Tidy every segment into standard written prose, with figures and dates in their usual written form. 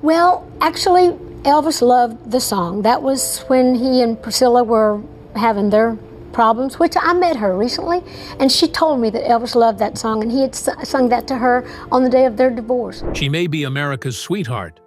Well, actually, Elvis loved the song. That was when he and Priscilla were having their problems, which I met her recently, and she told me that Elvis loved that song, and he had sung that to her on the day of their divorce. She may be America's sweetheart,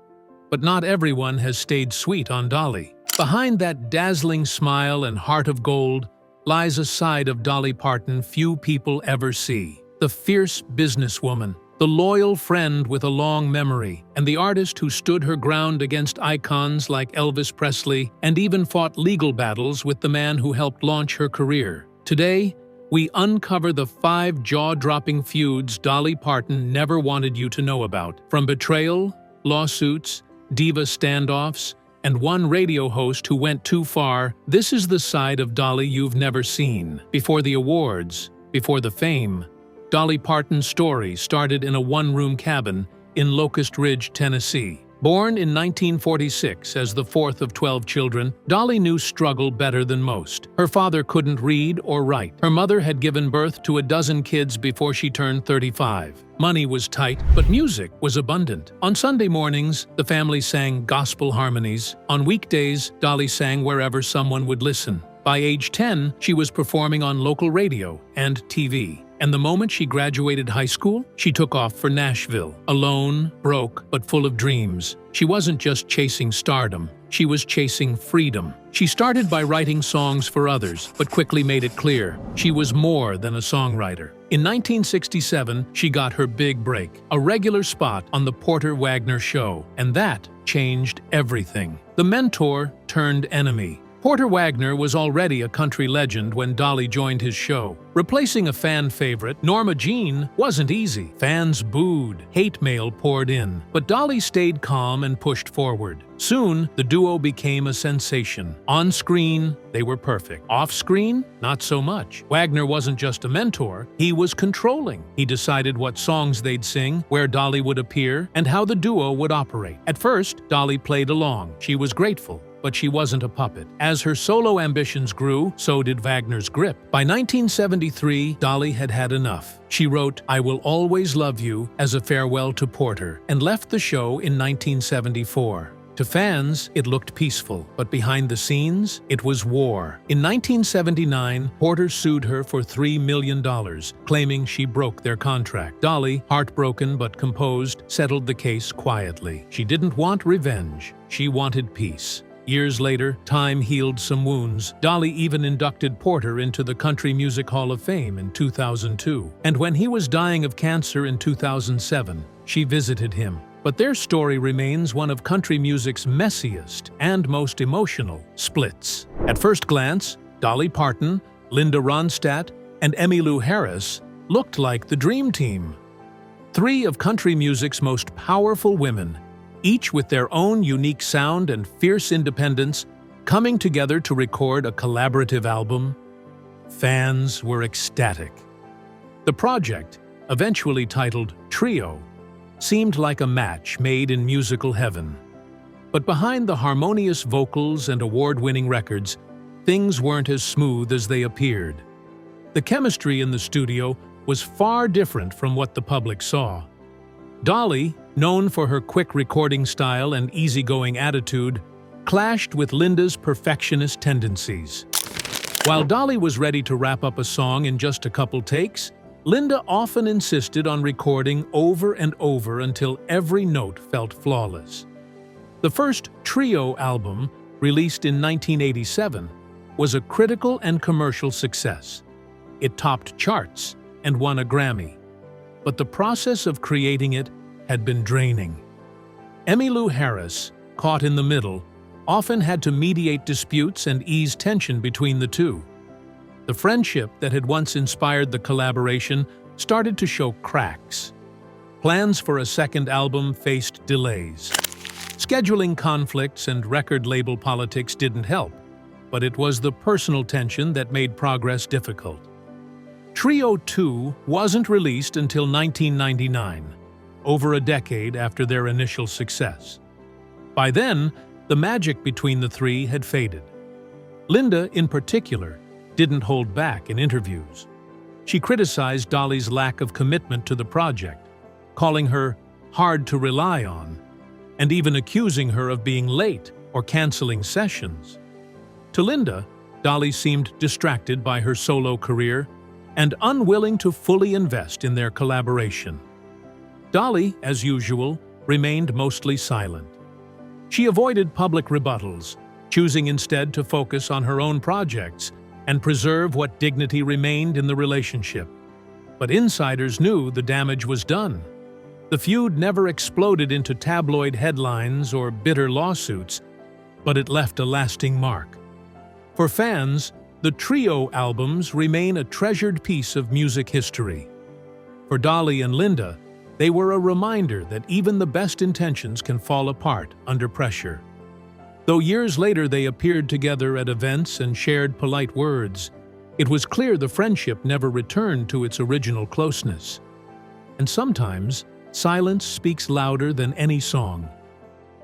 but not everyone has stayed sweet on Dolly. Behind that dazzling smile and heart of gold lies a side of Dolly Parton few people ever see. The fierce businesswoman, the loyal friend with a long memory, and the artist who stood her ground against icons like Elvis Presley and even fought legal battles with the man who helped launch her career. Today, we uncover the 5 jaw-dropping feuds Dolly Parton never wanted you to know about. From betrayal, lawsuits, diva standoffs, and one radio host who went too far, this is the side of Dolly you've never seen. Before the awards, before the fame, Dolly Parton's story started in a one-room cabin in Locust Ridge, Tennessee. Born in 1946 as the 4th of 12 children, Dolly knew struggle better than most. Her father couldn't read or write. Her mother had given birth to a dozen kids before she turned 35. Money was tight, but music was abundant. On Sunday mornings, the family sang gospel harmonies. On weekdays, Dolly sang wherever someone would listen. By age 10, she was performing on local radio and TV. And the moment she graduated high school, she took off for Nashville. Alone, broke, but full of dreams. She wasn't just chasing stardom, she was chasing freedom. She started by writing songs for others, but quickly made it clear she was more than a songwriter. In 1967, she got her big break, a regular spot on the Porter Wagoner show, and that changed everything. The mentor turned enemy. Porter Wagoner was already a country legend when Dolly joined his show. Replacing a fan favorite, Norma Jean, wasn't easy. Fans booed, hate mail poured in, but Dolly stayed calm and pushed forward. Soon, the duo became a sensation. On screen, they were perfect. Off screen, not so much. Wagoner wasn't just a mentor, he was controlling. He decided what songs they'd sing, where Dolly would appear, and how the duo would operate. At first, Dolly played along. She was grateful, but she wasn't a puppet. As her solo ambitions grew, so did Wagner's grip. By 1973, Dolly had had enough. She wrote "I Will Always Love You" as a farewell to Porter and left the show in 1974. To fans, it looked peaceful, but behind the scenes, it was war. In 1979, Porter sued her for $3 million, claiming she broke their contract. Dolly, heartbroken but composed, settled the case quietly. She didn't want revenge, she wanted peace. Years later, time healed some wounds. Dolly even inducted Porter into the Country Music Hall of Fame in 2002. And when he was dying of cancer in 2007, she visited him. But their story remains one of country music's messiest and most emotional splits. At first glance, Dolly Parton, Linda Ronstadt, and Emmylou Harris looked like the dream team. 3 of country music's most powerful women, each with their own unique sound and fierce independence, coming together to record a collaborative album. Fans were ecstatic. The project, eventually titled Trio, seemed like a match made in musical heaven. But behind the harmonious vocals and award-winning records, things weren't as smooth as they appeared. The chemistry in the studio was far different from what the public saw. Dolly, known for her quick recording style and easygoing attitude, clashed with Linda's perfectionist tendencies. While Dolly was ready to wrap up a song in just a couple takes, Linda often insisted on recording over and over until every note felt flawless. The first Trio album, released in 1987, was a critical and commercial success. It topped charts and won a Grammy. But the process of creating it had been draining. Emmylou Harris, caught in the middle, often had to mediate disputes and ease tension between the two. The friendship that had once inspired the collaboration started to show cracks. Plans for a second album faced delays. Scheduling conflicts and record label politics didn't help, but it was the personal tension that made progress difficult. Trio 2 wasn't released until 1999, over a decade after their initial success. By then, the magic between the 3 had faded. Linda, in particular, didn't hold back in interviews. She criticized Dolly's lack of commitment to the project, calling her hard to rely on. and even accusing her of being late or canceling sessions. To Linda, Dolly seemed distracted by her solo career and unwilling to fully invest in their collaboration. Dolly, as usual, remained mostly silent. She avoided public rebuttals, choosing instead to focus on her own projects and preserve what dignity remained in the relationship. But insiders knew the damage was done. The feud never exploded into tabloid headlines or bitter lawsuits, but it left a lasting mark. For fans, the trio albums remain a treasured piece of music history. For Dolly and Linda, they were a reminder that even the best intentions can fall apart under pressure. Though years later they appeared together at events and shared polite words, it was clear the friendship never returned to its original closeness. And sometimes, silence speaks louder than any song.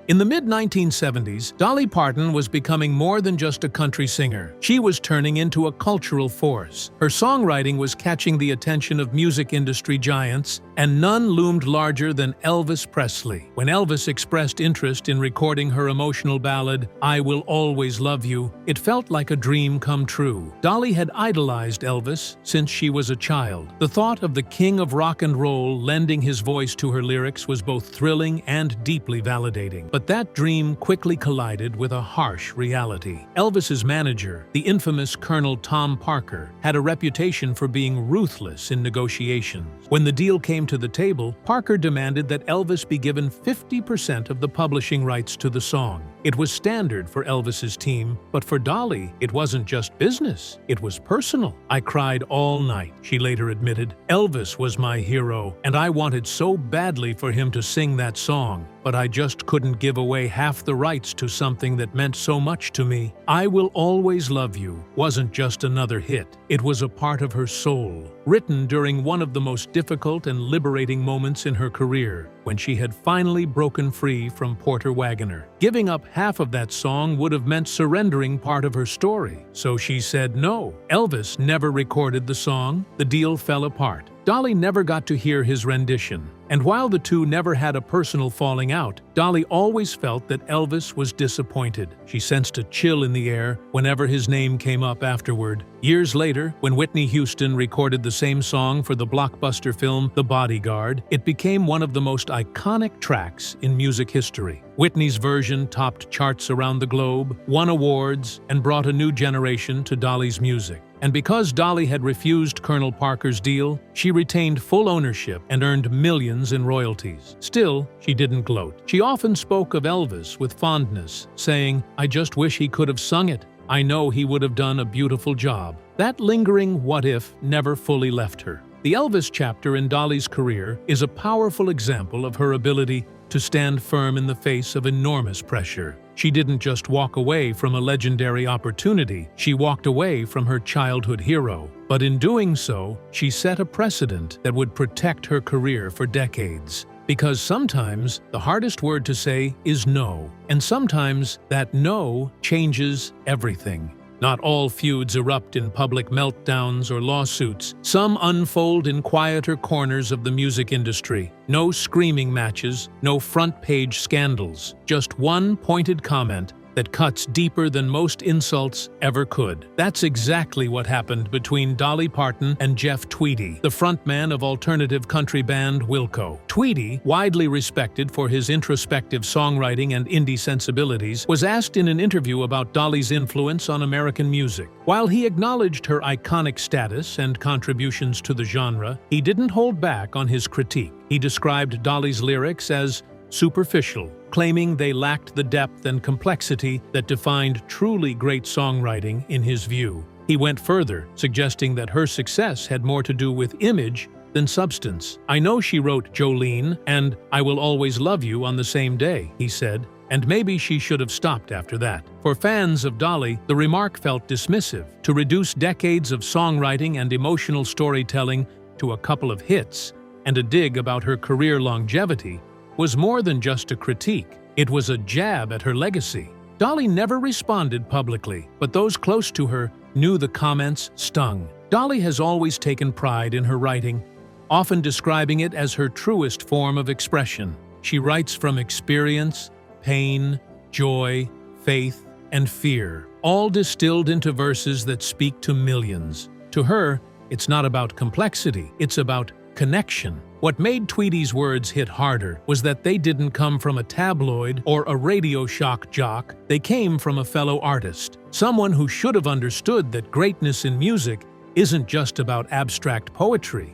In the mid-1970s, Dolly Parton was becoming more than just a country singer. She was turning into a cultural force. Her songwriting was catching the attention of music industry giants, and none loomed larger than Elvis Presley. When Elvis expressed interest in recording her emotional ballad, "I Will Always Love You," it felt like a dream come true. Dolly had idolized Elvis since she was a child. The thought of the king of rock and roll lending his voice to her lyrics was both thrilling and deeply validating. But that dream quickly collided with a harsh reality. Elvis's manager, the infamous Colonel Tom Parker, had a reputation for being ruthless in negotiations. When the deal came to the table, Parker demanded that Elvis be given 50% of the publishing rights to the song. It was standard for Elvis's team, but for Dolly, it wasn't just business, it was personal. "I cried all night," she later admitted. "Elvis was my hero, and I wanted so badly for him to sing that song, but I just couldn't give away half the rights to something that meant so much to me." "I Will Always Love You" wasn't just another hit, it was a part of her soul. Written during one of the most difficult and liberating moments in her career, when she had finally broken free from Porter Wagoner. Giving up half of that song would have meant surrendering part of her story, so she said no. Elvis never recorded the song, the deal fell apart. Dolly never got to hear his rendition, and while the two never had a personal falling out, Dolly always felt that Elvis was disappointed. She sensed a chill in the air whenever his name came up afterward. Years later, when Whitney Houston recorded the same song for the blockbuster film The Bodyguard, it became one of the most iconic tracks in music history. Whitney's version topped charts around the globe, won awards, and brought a new generation to Dolly's music. And because Dolly had refused Colonel Parker's deal, she retained full ownership and earned millions in royalties. Still, she didn't gloat. She often spoke of Elvis with fondness, saying, "I just wish he could have sung it. I know he would have done a beautiful job." That lingering what if never fully left her. The Elvis chapter in Dolly's career is a powerful example of her ability to stand firm in the face of enormous pressure. She didn't just walk away from a legendary opportunity, she walked away from her childhood hero. But in doing so, she set a precedent that would protect her career for decades. Because sometimes the hardest word to say is no, and sometimes that no changes everything. Not all feuds erupt in public meltdowns or lawsuits. Some unfold in quieter corners of the music industry. No screaming matches, no front-page scandals. Just one pointed comment that cuts deeper than most insults ever could. That's exactly what happened between Dolly Parton and Jeff Tweedy, the frontman of alternative country band Wilco. Tweedy, widely respected for his introspective songwriting and indie sensibilities, was asked in an interview about Dolly's influence on American music. While he acknowledged her iconic status and contributions to the genre, he didn't hold back on his critique. He described Dolly's lyrics as superficial, claiming they lacked the depth and complexity that defined truly great songwriting in his view. He went further, suggesting that her success had more to do with image than substance. "I know she wrote Jolene and I Will Always Love You on the same day," he said, and maybe she should have stopped after that. For fans of Dolly, the remark felt dismissive. To reduce decades of songwriting and emotional storytelling to a couple of hits and a dig about her career longevity was more than just a critique. It was a jab at her legacy. Dolly never responded publicly, but those close to her knew the comments stung. Dolly has always taken pride in her writing, often describing it as her truest form of expression. She writes from experience, pain, joy, faith, and fear, all distilled into verses that speak to millions. To her, it's not about complexity, it's about connection. What made Tweedy's words hit harder was that they didn't come from a tabloid or a radio shock jock, they came from a fellow artist, someone who should have understood that greatness in music isn't just about abstract poetry,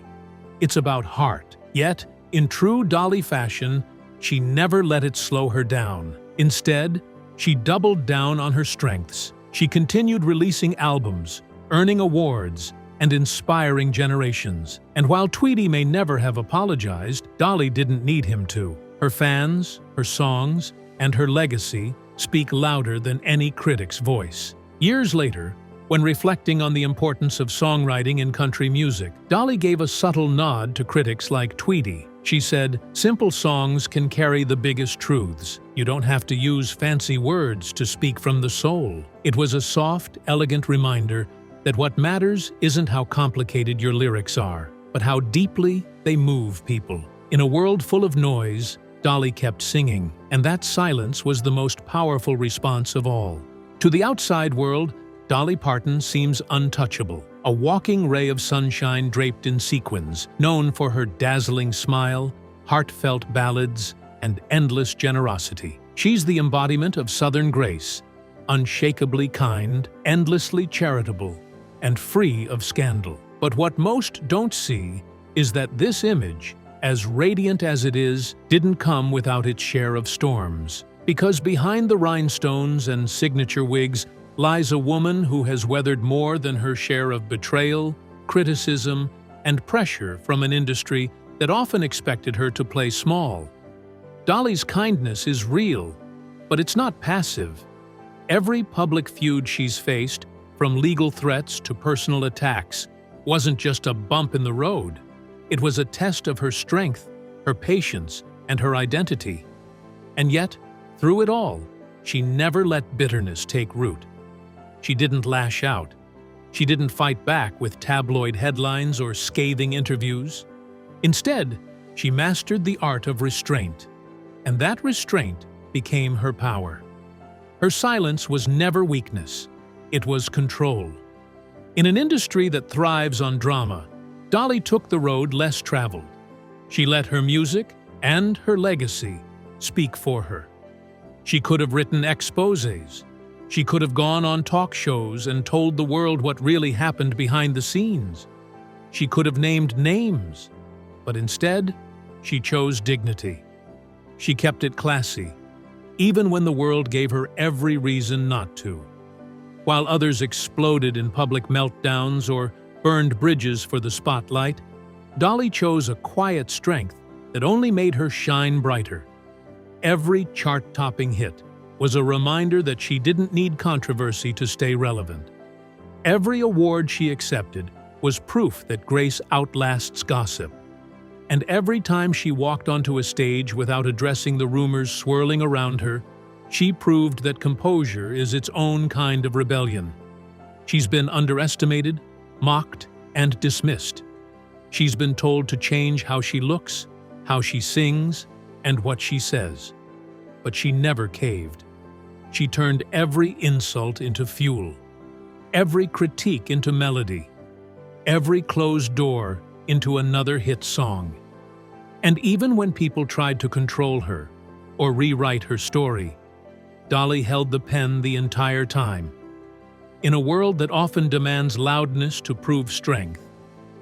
it's about heart. Yet, in true Dolly fashion, she never let it slow her down. Instead, she doubled down on her strengths. She continued releasing albums, earning awards, and inspiring generations. And while Tweedy may never have apologized, Dolly didn't need him to. Her fans, her songs, and her legacy speak louder than any critic's voice. Years later, when reflecting on the importance of songwriting in country music, Dolly gave a subtle nod to critics like Tweedy. She said, "Simple songs can carry the biggest truths. You don't have to use fancy words to speak from the soul." It was a soft, elegant reminder that what matters isn't how complicated your lyrics are, but how deeply they move people. In a world full of noise, Dolly kept singing, and that silence was the most powerful response of all. To the outside world, Dolly Parton seems untouchable, a walking ray of sunshine draped in sequins, known for her dazzling smile, heartfelt ballads, and endless generosity. She's the embodiment of Southern grace, unshakably kind, endlessly charitable, and free of scandal. But what most don't see is that this image, as radiant as it is, didn't come without its share of storms. Because behind the rhinestones and signature wigs lies a woman who has weathered more than her share of betrayal, criticism, and pressure from an industry that often expected her to play small. Dolly's kindness is real, but it's not passive. Every public feud she's faced, from legal threats to personal attacks, wasn't just a bump in the road. It was a test of her strength, her patience, and her identity. And yet, through it all, she never let bitterness take root. She didn't lash out. She didn't fight back with tabloid headlines or scathing interviews. Instead, she mastered the art of restraint, and that restraint became her power. Her silence was never weakness. It was control. In an industry that thrives on drama, Dolly took the road less traveled. She let her music and her legacy speak for her. She could have written exposés. She could have gone on talk shows and told the world what really happened behind the scenes. She could have named names, but instead, she chose dignity. She kept it classy, even when the world gave her every reason not to. While others exploded in public meltdowns or burned bridges for the spotlight, Dolly chose a quiet strength that only made her shine brighter. Every chart-topping hit was a reminder that she didn't need controversy to stay relevant. Every award she accepted was proof that grace outlasts gossip. And every time she walked onto a stage without addressing the rumors swirling around her, she proved that composure is its own kind of rebellion. She's been underestimated, mocked, and dismissed. She's been told to change how she looks, how she sings, and what she says. But she never caved. She turned every insult into fuel, every critique into melody, every closed door into another hit song. And even when people tried to control her or rewrite her story, Dolly held the pen the entire time. In a world that often demands loudness to prove strength,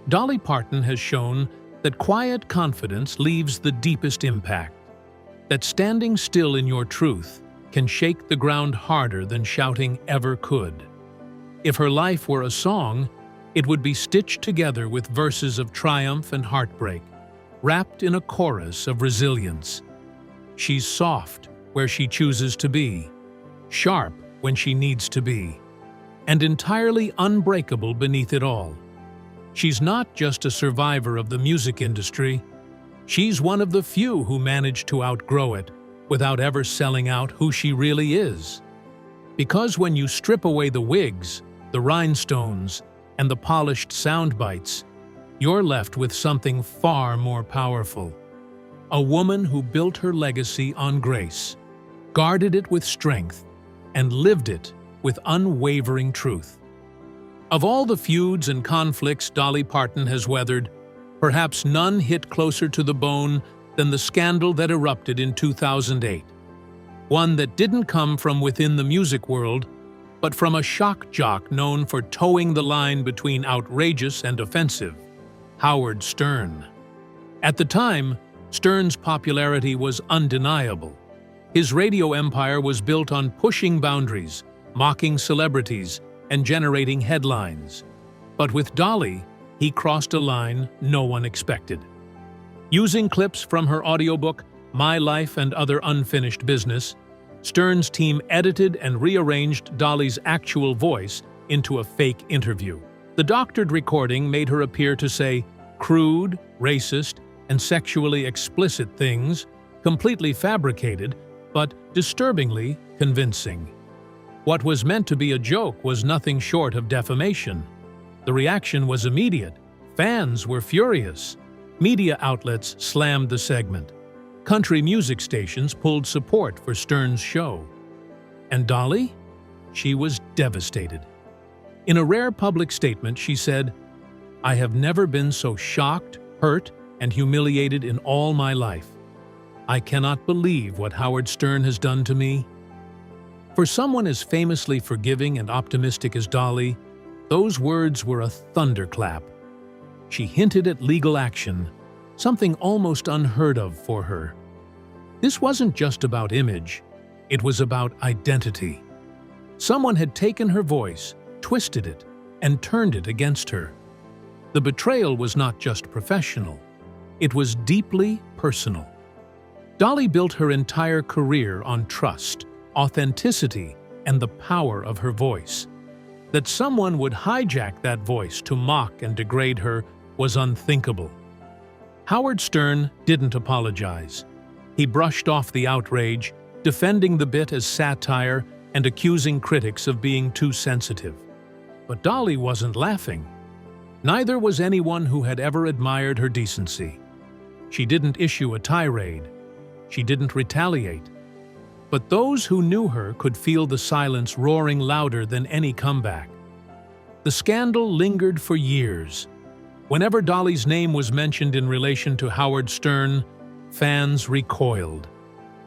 Dolly Parton has shown that quiet confidence leaves the deepest impact, that standing still in your truth can shake the ground harder than shouting ever could. If her life were a song, it would be stitched together with verses of triumph and heartbreak, wrapped in a chorus of resilience. She's soft where she chooses to be, sharp when she needs to be, and entirely unbreakable beneath it all. She's not just a survivor of the music industry, she's one of the few who managed to outgrow it without ever selling out who she really is. Because when you strip away the wigs, the rhinestones, and the polished sound bites, you're left with something far more powerful. a woman who built her legacy on grace, guarded it with strength, and lived it with unwavering truth. Of all the feuds and conflicts Dolly Parton has weathered, perhaps none hit closer to the bone than the scandal that erupted in 2008. One that didn't come from within the music world, but from a shock jock known for towing the line between outrageous and offensive, Howard Stern. At the time, Stern's popularity was undeniable. His radio empire was built on pushing boundaries, mocking celebrities, and generating headlines. But with Dolly, he crossed a line no one expected. Using clips from her audiobook, My Life and Other Unfinished Business, Stern's team edited and rearranged Dolly's actual voice into a fake interview. The doctored recording made her appear to say crude, racist, and sexually explicit things, completely fabricated, but disturbingly convincing. What was meant to be a joke was nothing short of defamation. The reaction was immediate. Fans were furious. Media outlets slammed the segment. Country music stations pulled support for Stern's show. And Dolly? She was devastated. In a rare public statement, she said, "I have never been so shocked, hurt, and humiliated in all my life. I cannot believe what Howard Stern has done to me." For someone as famously forgiving and optimistic as Dolly, those words were a thunderclap. She hinted at legal action, something almost unheard of for her. This wasn't just about image, it was about identity. Someone had taken her voice, twisted it, and turned it against her. The betrayal was not just professional, it was deeply personal. Dolly built her entire career on trust, authenticity, and the power of her voice. That someone would hijack that voice to mock and degrade her was unthinkable. Howard Stern didn't apologize. He brushed off the outrage, defending the bit as satire and accusing critics of being too sensitive. But Dolly wasn't laughing. Neither was anyone who had ever admired her decency. She didn't issue a tirade. She didn't retaliate. But those who knew her could feel the silence roaring louder than any comeback. The scandal lingered for years. Whenever Dolly's name was mentioned in relation to Howard Stern, fans recoiled.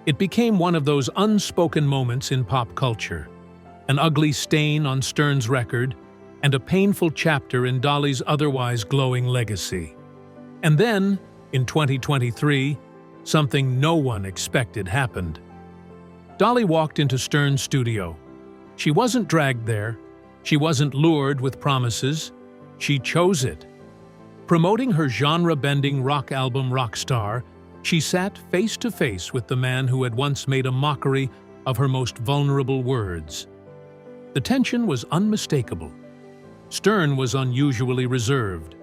It became one of those unspoken moments in pop culture, an ugly stain on Stern's record, and a painful chapter in Dolly's otherwise glowing legacy. And then, in 2023, something no one expected happened. Dolly walked into Stern's studio. She wasn't dragged there. She wasn't lured with promises. She chose it. Promoting her genre-bending rock album Rockstar, she sat face-to-face with the man who had once made a mockery of her most vulnerable words. The tension was unmistakable. Stern was unusually reserved,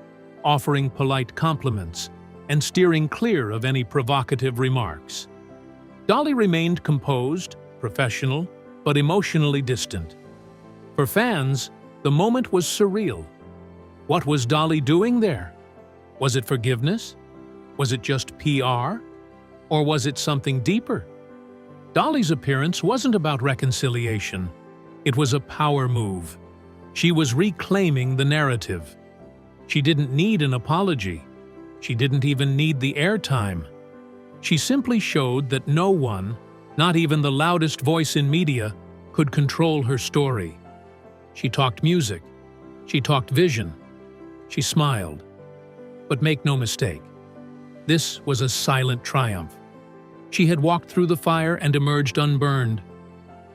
offering polite compliments and steering clear of any provocative remarks. Dolly remained composed, professional, but emotionally distant. For fans, the moment was surreal. What was Dolly doing there? Was it forgiveness? Was it just PR? Or was it something deeper? Dolly's appearance wasn't about reconciliation. It was a power move. She was reclaiming the narrative. She didn't need an apology. She didn't even need the airtime. She simply showed that no one, not even the loudest voice in media, could control her story. She talked music. She talked vision. She smiled. But make no mistake, this was a silent triumph. She had walked through the fire and emerged unburned.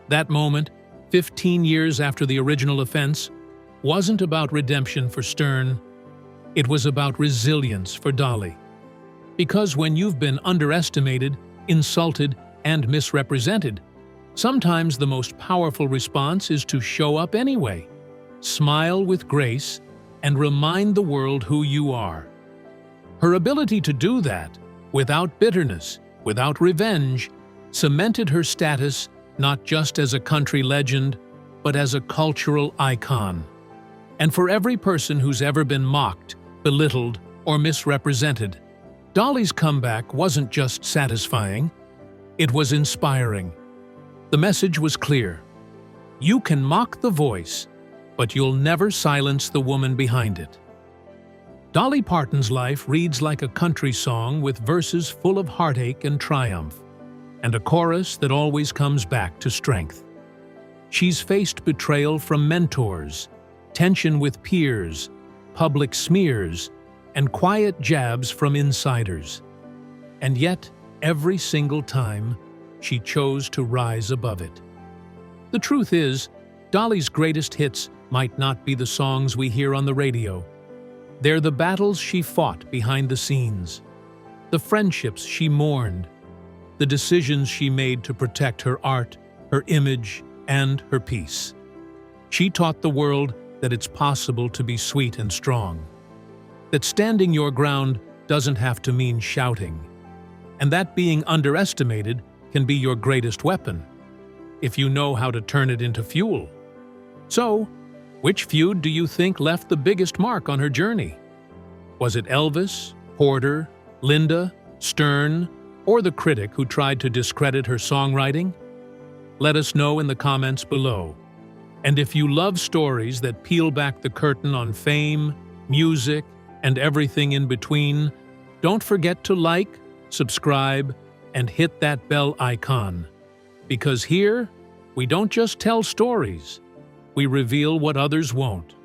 That moment, 15 years after the original offense, wasn't about redemption for Stern. It was about resilience for Dolly. Because when you've been underestimated, insulted, and misrepresented, sometimes the most powerful response is to show up anyway, smile with grace, and remind the world who you are. Her ability to do that, without bitterness, without revenge, cemented her status not just as a country legend, but as a cultural icon. And for every person who's ever been mocked, belittled, or misrepresented, Dolly's comeback wasn't just satisfying, it was inspiring. The message was clear. You can mock the voice, but you'll never silence the woman behind it. Dolly Parton's life reads like a country song with verses full of heartache and triumph, and a chorus that always comes back to strength. She's faced betrayal from mentors, tension with peers, public smears, and quiet jabs from insiders. And yet, every single time, she chose to rise above it. The truth is, Dolly's greatest hits might not be the songs we hear on the radio. They're the battles she fought behind the scenes, the friendships she mourned, the decisions she made to protect her art, her image, and her peace. She taught the world that it's possible to be sweet and strong, that standing your ground doesn't have to mean shouting, and that being underestimated can be your greatest weapon, if you know how to turn it into fuel. So, which feud do you think left the biggest mark on her journey? Was it Elvis, Porter, Linda, Stern, or the critic who tried to discredit her songwriting? Let us know in the comments below. And if you love stories that peel back the curtain on fame, music, and everything in between, don't forget to like, subscribe, and hit that bell icon. Because here, we don't just tell stories, we reveal what others won't.